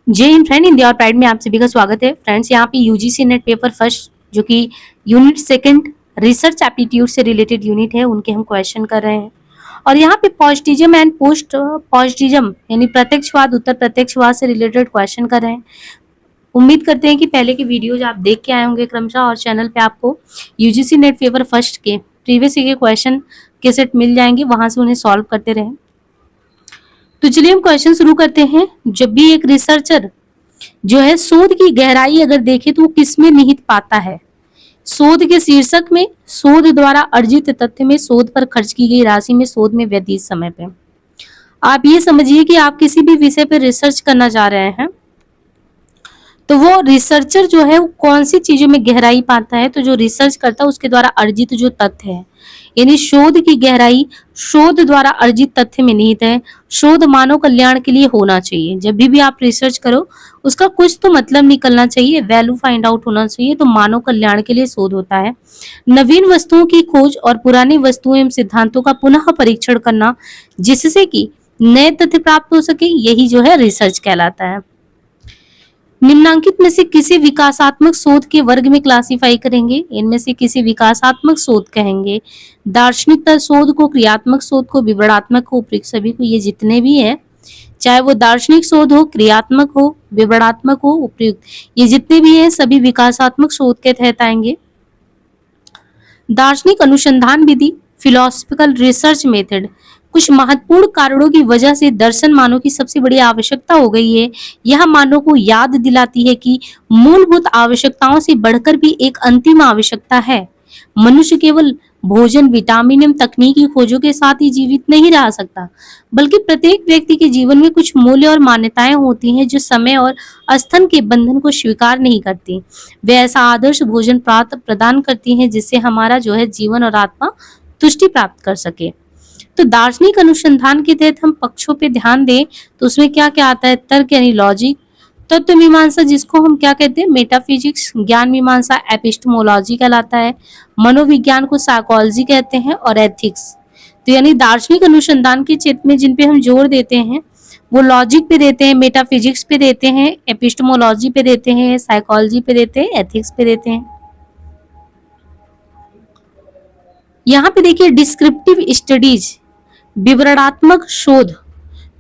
जय हिंद फ्रेंड, हिंदी और प्राइड में आप सभी का स्वागत है। फ्रेंड्स, यहाँ पे यूजीसी नेट पेपर फर्स्ट जो कि यूनिट सेकंड रिसर्च एप्टीट्यूड से रिलेटेड यूनिट है, उनके हम क्वेश्चन कर रहे हैं। और यहाँ पे पॉजिटिज्म एंड पोस्ट पॉजिटिज्म यानी प्रत्यक्षवाद उत्तर प्रत्यक्षवाद से रिलेटेड क्वेश्चन कर रहे हैं। उम्मीद करते हैं कि पहले के वीडियोज आप देख के आए होंगे क्रमशः, और चैनल पे आपको यूजीसी नेट पेपर फर्स्ट के प्रीवियस के क्वेश्चन के सेट मिल जाएंगे, वहां से उन्हें सॉल्व करते रहें। तो चलिए हम क्वेश्चन शुरू करते हैं। जब भी एक रिसर्चर जो है शोध की गहराई अगर देखे तो वो किसमें निहित पाता है? शोध के शीर्षक में, शोध द्वारा अर्जित तथ्य में, शोध पर खर्च की गई राशि में, शोध में व्यतीत समय पे। आप ये समझिए कि आप किसी भी विषय पर रिसर्च करना चाह रहे हैं, तो वो रिसर्चर जो है वो कौन सी चीजों में गहराई पाता है? तो जो रिसर्च करता है उसके द्वारा अर्जित जो तथ्य है, यानी शोध की गहराई शोध द्वारा अर्जित तथ्य में निहित है। शोध मानव कल्याण के लिए होना चाहिए। जब भी आप रिसर्च करो उसका कुछ तो मतलब निकलना चाहिए, वैल्यू फाइंड आउट होना चाहिए। तो मानव कल्याण के लिए शोध होता है। नवीन वस्तुओं की खोज और पुरानी वस्तुओं एवं सिद्धांतों का पुनः परीक्षण करना, जिससे कि नए तथ्य प्राप्त हो सके, यही जो है रिसर्च कहलाता है। निम्नांकित में से किसी विकासात्मक शोध के वर्ग में क्लासिफाई करेंगे? इनमें से किसी विकासात्मक शोध कहेंगे। दार्शनिकता शोध को, क्रियात्मक शोध को, विवरणात्मक को, उपयुक्त सभी को, ये जितने भी हैं, चाहे वो दार्शनिक शोध हो, क्रियात्मक हो, विवरणात्मक हो, उपयुक्त, ये जितने भी हैं सभी विकासात्मक शोध के तहत आएंगे। दार्शनिक अनुसंधान विधि, फिलोसफिकल रिसर्च मेथड, कुछ महत्वपूर्ण कारणों की वजह से दर्शन मानव की सबसे बड़ी आवश्यकता हो गई है। यह मानव को याद दिलाती है कि मूलभूत आवश्यकताओं से बढ़कर भी एक अंतिम आवश्यकता है। मनुष्य केवल भोजन, विटामिन एवं तकनीकी खोजों के साथ ही जीवित नहीं रह सकता, बल्कि प्रत्येक व्यक्ति के जीवन में कुछ मूल्य और मान्यताएं होती हैं जो समय और स्थन के बंधन को स्वीकार नहीं करती। वे ऐसा आदर्श भोजन प्रदान करती हैं जिससे हमारा जो है जीवन और आत्मा तुष्टि प्राप्त कर सके। तो दार्शनिक अनुसंधान के तहत हम पक्षों पे ध्यान दें तो उसमें क्या क्या आता है? तर्क यानी लॉजिक, तत्व मीमांसा जिसको हम क्या कहते हैं? मेटाफिजिक्स, ज्ञान मीमांसा एपिस्टेमोलॉजी कहलाता है, मनोविज्ञान को साइकोलॉजी कहते हैं, और एथिक्स। तो यानी दार्शनिक अनुसंधान के क्षेत्र में जिन पे हम जोर देते हैं वो लॉजिक पे देते हैं, मेटाफिजिक्स पे देते हैं, एपिस्टेमोलॉजी पे देते हैं, साइकोलॉजी पे देते हैं, एथिक्स पे देते हैं। यहाँ पे देखिए डिस्क्रिप्टिव स्टडीज, विवरणात्मक शोध।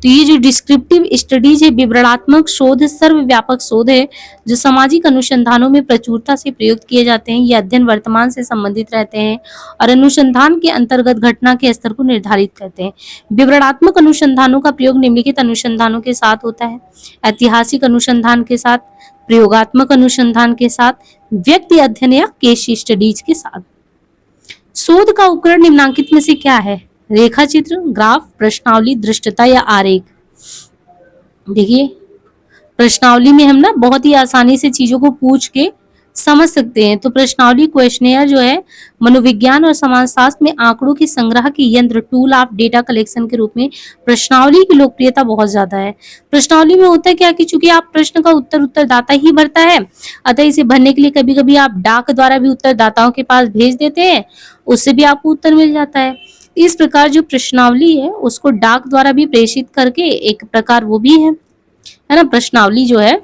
तो ये जो डिस्क्रिप्टिव स्टडीज है, विवरणात्मक शोध, सर्वव्यापक शोध है जो सामाजिक अनुसंधानों में प्रचुरता से प्रयुक्त किए जाते हैं। ये अध्ययन वर्तमान से संबंधित रहते हैं और अनुसंधान के अंतर्गत घटना के स्तर को निर्धारित करते हैं। विवरणात्मक अनुसंधानों का प्रयोग निम्नलिखित अनुसंधानों के साथ होता है: ऐतिहासिक अनुसंधान के साथ, प्रयोगात्मक अनुसंधान के साथ, व्यक्ति अध्ययन या केस स्टडीज के साथ। शोध का उपकरण निम्नांकित में से क्या है? रेखा चित्र, ग्राफ, प्रश्नावली, दृष्टता या आरेख। देखिए प्रश्नावली में हम ना बहुत ही आसानी से चीजों को पूछ के समझ सकते हैं। तो प्रश्नावली क्वेश्चनेयर जो है मनोविज्ञान और समाजशास्त्र में आंकड़ों के संग्रह के यंत्र, टूल ऑफ डेटा कलेक्शन के रूप में प्रश्नावली की लोकप्रियता बहुत ज्यादा है। प्रश्नावली में होता है क्या कि चूंकि आप प्रश्न का उत्तरदाता ही भरता है, अतः इसे भरने के लिए कभी कभी आप डाक द्वारा भी उत्तरदाताओं के पास भेज देते हैं, उससे भी आपको उत्तर मिल जाता है। इस प्रकार जो प्रश्नावली है उसको डाक द्वारा भी प्रेषित करके एक प्रकार वो भी है ना। प्रश्नावली जो है,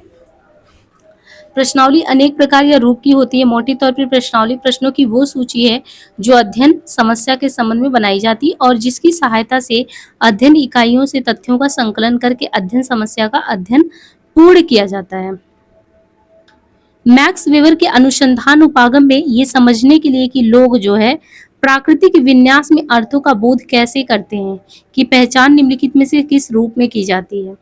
प्रश्नावली अनेक प्रकार या रूप की होती है। मोटे तौर पर प्रश्नावली प्रश्नों की वो सूची है जो अध्ययन समस्या के संबंध में बनाई जाती है और जिसकी सहायता से अध्ययन इकाइयों से तथ्यों का संकलन करके अध्ययन समस्या का अध्ययन पूर्ण किया जाता है। मैक्स वेबर के अनुसंधान उपागम में ये समझने के लिए कि लोग जो है प्राकृतिक विन्यास में अर्थों का बोध कैसे करते हैं कि पहचान निम्नलिखित में से किस रूप में की जाती है।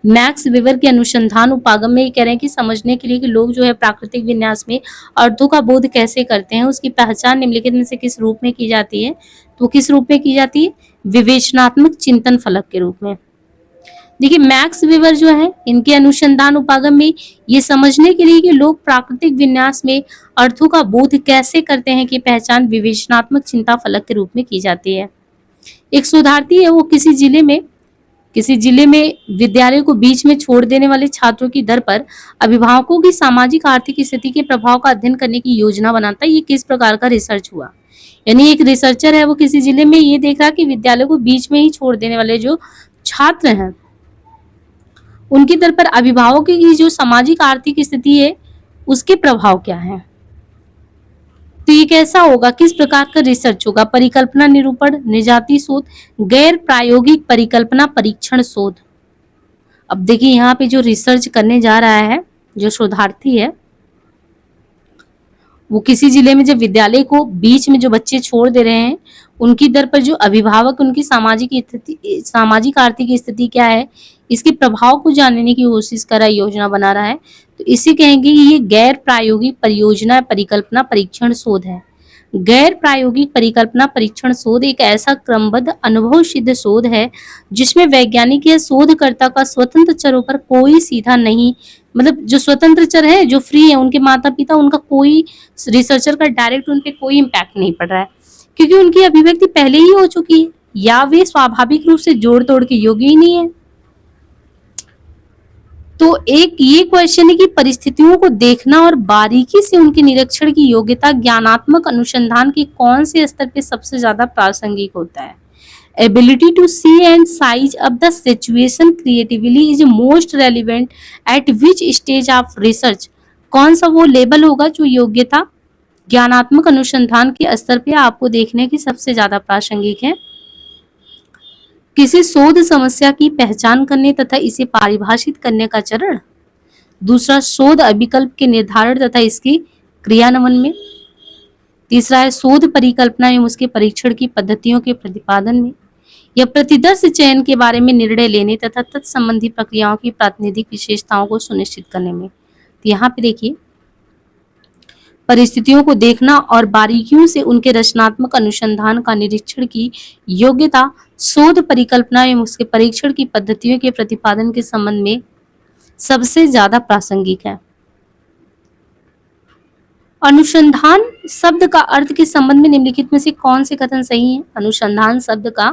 मैक्स वेबर के अनुसंधान उपागम में ये कह रहे हैं कि समझने के लिए कि लोग जो है प्राकृतिक विन्यास में अर्थों का बोध कैसे करते हैं, उसकी पहचान निम्नलिखित में से किस रूप में की जाती है? तो किस रूप में की जाती है? विवेचनात्मक चिंतन फलक के रूप में। देखिए मैक्स वेबर जो है इनके अनुसंधान उपागम में ये समझने के लिए कि लोग प्राकृतिक विन्यास में अर्थों का बोध कैसे करते हैं की पहचान विवेचनात्मक चिंता फलक के रूप में की जाती है। एक शोधार्थी है, वो किसी जिले में विद्यालय को बीच में छोड़ देने वाले छात्रों की दर पर अभिभावकों की सामाजिक आर्थिक स्थिति के प्रभाव का अध्ययन करने की योजना बनाता है। ये किस प्रकार का रिसर्च हुआ? यानी एक रिसर्चर है, वो किसी जिले में ये देख रहा कि विद्यालय को बीच में ही छोड़ देने वाले जो छात्र हैं उनकी दर पर अभिभावकों की जो सामाजिक आर्थिक स्थिति है उसके प्रभाव क्या है। तो ये कैसा होगा, किस प्रकार का रिसर्च होगा, परिकल्पना निरूपण, निजाती शोध, गैर प्रायोगिक परिकल्पना परीक्षण शोध। अब देखिए यहाँ पे जो रिसर्च करने जा रहा है जो शोधार्थी है वो किसी जिले में जब विद्यालय को बीच में जो बच्चे छोड़ दे रहे हैं उनकी दर पर जो अभिभावक उनकी सामाजिक आर्थिक स्थिति क्या है इसके प्रभाव को जानने की कोशिश कर रहा है, योजना बना रहा है, तो इसे कहेंगे ये गैर प्रायोगिक परियोजना परिकल्पना परीक्षण शोध है। गैर प्रायोगिक परिकल्पना परीक्षण शोध एक ऐसा क्रमबद्ध अनुभव सिद्ध शोध है जिसमें वैज्ञानिक या शोधकर्ता का स्वतंत्र चरों पर कोई सीधा नहीं, मतलब जो स्वतंत्र चर है जो फ्री है उनके माता पिता, उनका कोई रिसर्चर का डायरेक्ट उन पे कोई इम्पैक्ट नहीं पड़ रहा है क्योंकि उनकी अभिव्यक्ति पहले ही हो चुकी है या वे स्वाभाविक रूप से जोड़ तोड़ के योग्य ही नहीं है। तो एक ये क्वेश्चन है कि परिस्थितियों को देखना और बारीकी से उनके निरीक्षण की योग्यता ज्ञानात्मक अनुसंधान के कौन से स्तर पे सबसे ज्यादा प्रासंगिक होता है। Ability to see and size up the situation creatively is most relevant at which stage of research। कौन सा वो लेवल होगा जो योग्यता ज्ञानात्मक अनुसंधान के स्तर पे आपको देखने की सबसे ज्यादा प्रासंगिक है। किसी शोध समस्या की पहचान करने तथा इसे परिभाषित करने का चरण। दूसरा, शोध अभिकल्प के निर्धारण तथा इसके क्रियान्वयन में। तीसरा है शोध परिकल्पना एवं उसके परीक्षण की पद्धतियों के प्रतिपादन में या प्रतिदर्श चयन के बारे में निर्णय लेने तथा तत्संबंधी प्रक्रियाओं की प्रातिनिधिक विशेषताओं को सुनिश्चित करने में। तो यहाँ पे देखिए परिस्थितियों को देखना और बारीकियों से उनके रचनात्मक अनुसंधान का निरीक्षण की योग्यता शोध परिकल्पना एवं उसके परीक्षण की पद्धतियों के प्रतिपादन के संबंध में सबसे ज्यादा प्रासंगिक है। अनुसंधान शब्द का अर्थ के संबंध में निम्नलिखित में से कौन से कथन सही है। अनुसंधान शब्द का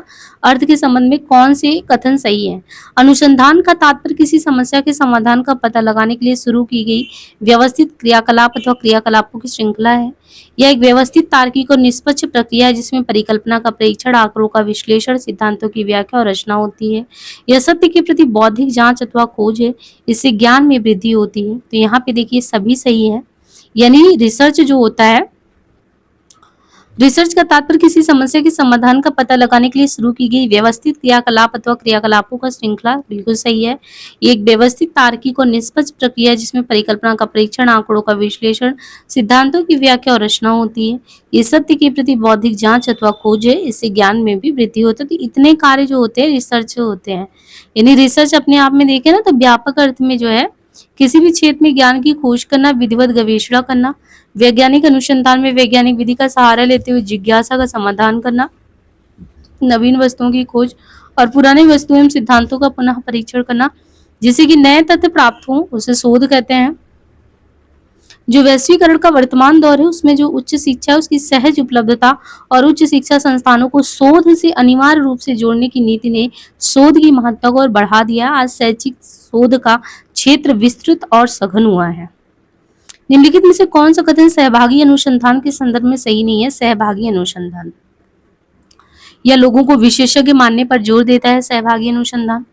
अर्थ के संबंध में कौन से कथन सही है। अनुसंधान का तात्पर्य किसी समस्या के समाधान का पता लगाने के लिए शुरू की गई व्यवस्थित क्रियाकलाप अथवा क्रियाकलापों की श्रृंखला है। यह एक व्यवस्थित तार्किक और निष्पक्ष प्रक्रिया है जिसमें परिकल्पना का परीक्षण, आंकड़ों का विश्लेषण, सिद्धांतों की व्याख्या और रचना होती है। यह सत्य के प्रति बौद्धिक जांच अथवा खोज है। इससे ज्ञान में वृद्धि होती है। तो यहाँ पे देखिए सभी सही है, यानी रिसर्च जो होता है, रिसर्च का तात्पर्य किसी समस्या के समाधान का पता लगाने के लिए शुरू की गई व्यवस्थित क्रियाकलाप अथवा क्रियाकलापों का श्रृंखला, बिल्कुल सही है। ये एक व्यवस्थित तार्किक और निष्पक्ष प्रक्रिया है जिसमें परिकल्पना का परीक्षण, आंकड़ों का विश्लेषण, सिद्धांतों की व्याख्या और रचना होती है। ये सत्य के प्रति बौद्धिक जांच अथवा खोज है। इससे ज्ञान में भी वृद्धि होती है। तो इतने कार्य जो होते हैं रिसर्च होते हैं, यानी रिसर्च अपने आप में देखे ना तो व्यापक अर्थ में जो है किसी भी क्षेत्र में ज्ञान की खोज करना, विधिवत गवेषणा करना, वैज्ञानिक अनुसंधान में वैज्ञानिक विधि का सहारा लेते हुए जिज्ञासा का समाधान करना, नवीन वस्तुओं की खोज और पुरानी वस्तुओं एवं सिद्धांतों का पुनः परीक्षण करना जिससे कि नए तथ्य प्राप्त हो, उसे शोध कहते हैं। जो वैश्वीकरण का वर्तमान दौर है उसमें जो उच्च शिक्षा है उसकी सहज उपलब्धता और उच्च शिक्षा संस्थानों को शोध से अनिवार्य रूप से जोड़ने की नीति ने शोध की महत्ता को और बढ़ा दिया। आज शैक्षिक शोध का क्षेत्र विस्तृत और सघन हुआ है। निम्नलिखित में से कौन सा कथन सहभागी अनुसंधान के संदर्भ में सही नहीं है। सहभागी अनुसंधान या लोगों को विशेषज्ञ मानने पर जोर देता है। सहभागी अनुसंधान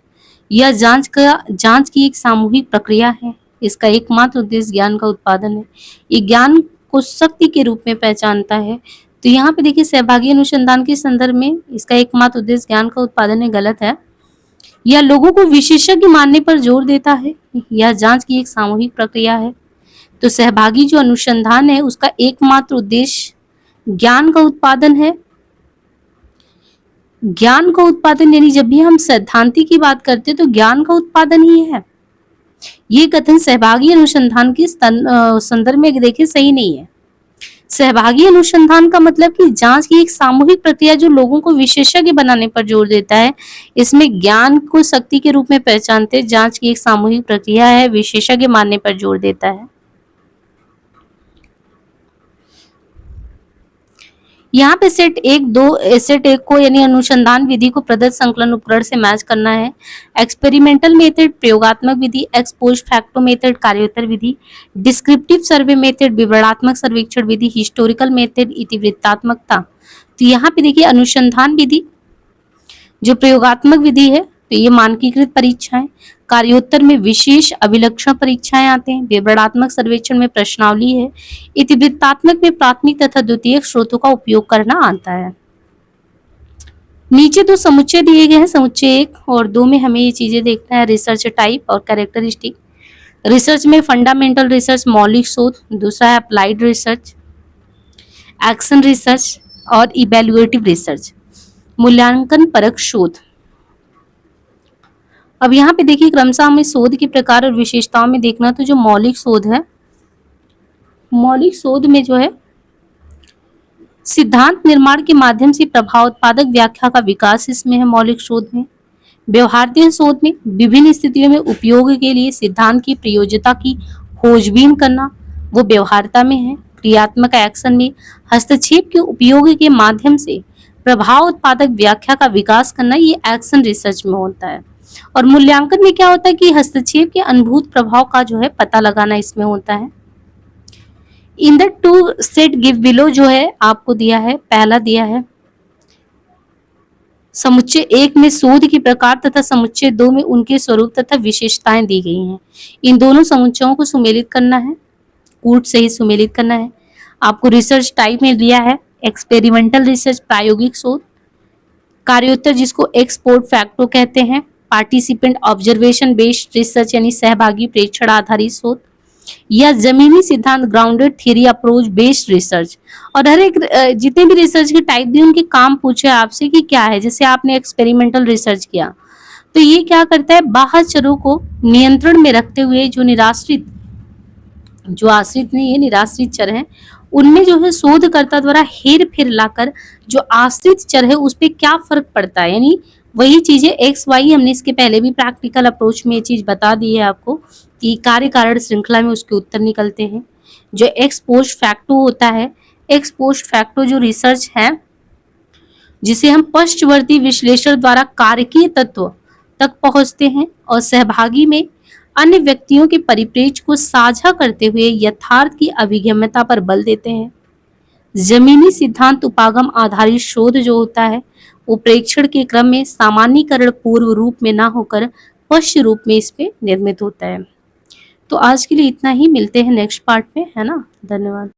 या जांच की एक सामूहिक प्रक्रिया है। इसका एकमात्र उद्देश्य ज्ञान का उत्पादन है। ये ज्ञान को शक्ति के रूप में पहचानता है। तो यहाँ पे देखिए सहभागी अनुसंधान के संदर्भ में इसका एकमात्र उद्देश्य ज्ञान का उत्पादन है, गलत है। या लोगों को विशेषज्ञ मानने पर जोर देता है। यह जांच की एक सामूहिक प्रक्रिया है। तो सहभागी जो अनुसंधान है उसका एकमात्र उद्देश्य ज्ञान का उत्पादन है। ज्ञान का उत्पादन यानी जब भी हम सैद्धांतिक की बात करते हैं तो ज्ञान का उत्पादन ही है। ये कथन सहभागी अनुसंधान के संदर्भ में देखिए सही नहीं है। सहभागी अनुसंधान का मतलब कि जांच की एक सामूहिक प्रक्रिया जो लोगों को विशेषज्ञ बनाने पर जोर देता है। इसमें ज्ञान को शक्ति के रूप में पहचानते, जांच की एक सामूहिक प्रक्रिया है, विशेषज्ञ मानने पर जोर देता है। यहाँ पे सेट एक को यानी अनुसंधान विधि को प्रदत्त संकलन उपकरण से मैच करना है। एक्सपेरिमेंटल मेथड प्रयोगात्मक विधि, एक्स पोस्ट फैक्टो मेथड कार्योत्तर विधि, डिस्क्रिप्टिव सर्वे मेथड विवरणात्मक सर्वेक्षण विधि, हिस्टोरिकल मेथड इतिवृत्तात्मकता। तो यहाँ पे देखिए अनुसंधान विधि जो प्रयोगात्मक विधि है तो ये मानकीकृत परीक्षाएं। कार्योत्तर में विशेष अभिलक्षण परीक्षाएं आते हैं। विवरणात्मक सर्वेक्षण में प्रश्नावली है। इतिवृत्तात्मक में प्राथमिक तथा द्वितीयक स्रोतों का उपयोग करना आता है। नीचे दो समुच्चय दिए गए हैं, समुच्चय 1 और 2 में हमें ये चीजें देखना है, रिसर्च टाइप और कैरेक्टरिस्टिक। रिसर्च में फंडामेंटल रिसर्च मौलिक शोध, दूसरा है अप्लाइड रिसर्च, एक्शन रिसर्च और इवैल्यूएटिव रिसर्च मूल्यांकन परक शोध। अब यहाँ पे देखिए क्रमशः हमें शोध के प्रकार और विशेषताओं में देखना, तो जो मौलिक शोध है, मौलिक शोध में जो है सिद्धांत निर्माण के माध्यम से प्रभाव उत्पादक व्याख्या का विकास इसमें है। मौलिक शोध में व्यवहार्य शोध में विभिन्न स्थितियों में उपयोग के लिए सिद्धांत की प्रयोज्यता की खोजबीन करना, वो व्यवहार्यता में है। क्रियात्मक एक्शन में हस्तक्षेप के उपयोग के माध्यम से प्रभाव उत्पादक व्याख्या का विकास करना, ये एक्शन रिसर्च में होता है। और मूल्यांकन में क्या होता है कि हस्तक्षेप के अनुभूत प्रभाव का जो है पता लगाना इसमें होता है। In the two set give below जो है आपको दिया है, पहला दिया है समुच्चय 1 में शोध के प्रकार तथा समुच्चय 2 में उनके स्वरूप तथा विशेषताएं दी गई हैं। इन दोनों समुच्चयों को सुमेलित करना है, कूट से ही सुमेलित करना है। आपको रिसर्च टाइप में दिया है एक्सपेरिमेंटल रिसर्च प्रायोगिक शोध, कार्योत्तर जिसको एक्सपोर्ट फैक्टो कहते हैं, पार्टिसिपेंट ऑब्जर्वेशन बेस्ड रिसर्च यानी सहभागी प्रेक्षण आधारित शोध, या जमीनी सिद्धांत grounded theory approach based research. और हर एक जितने भी रिसर्च के टाइप दिए उनके काम पूछे आपसे कि क्या है। जैसे आपने एक्सपेरिमेंटल रिसर्च किया तो ये क्या करता है, बाह्य चरों को नियंत्रण में रखते हुए जो निराश्रित, जो आश्रित नहीं है निराश्रित चर हैं, उनमें जो है शोधकर्ता द्वारा हेर फेर लाकर जो आश्रित चर है उस पर क्या फर्क पड़ता है, यानी वही चीजें एक्स वाई, हमने इसके पहले भी प्रैक्टिकल अप्रोच में ये चीज बता दी है आपको कि कार्य कारण श्रृंखला में उसके उत्तर निकलते हैं। जो एक्स पोस्ट फैक्टो होता है, एक्स पोस्ट फैक्टो जो रिसर्च है जिसे हम पश्चवर्ती विश्लेषण द्वारा कारकीय तत्व तक पहुंचते हैं और सहभागी में अन्य व्यक्तियों के परिप्रेक्ष्य को साझा करते हुए यथार्थ की अभिगम्यता पर बल देते हैं। जमीनी सिद्धांत उपागम आधारित शोध जो होता है वो प्रेक्षण के क्रम में सामान्यीकरण पूर्व रूप में ना होकर पश्च रूप में इस पे निर्मित होता है। तो आज के लिए इतना ही, मिलते हैं नेक्स्ट पार्ट में, है ना। धन्यवाद।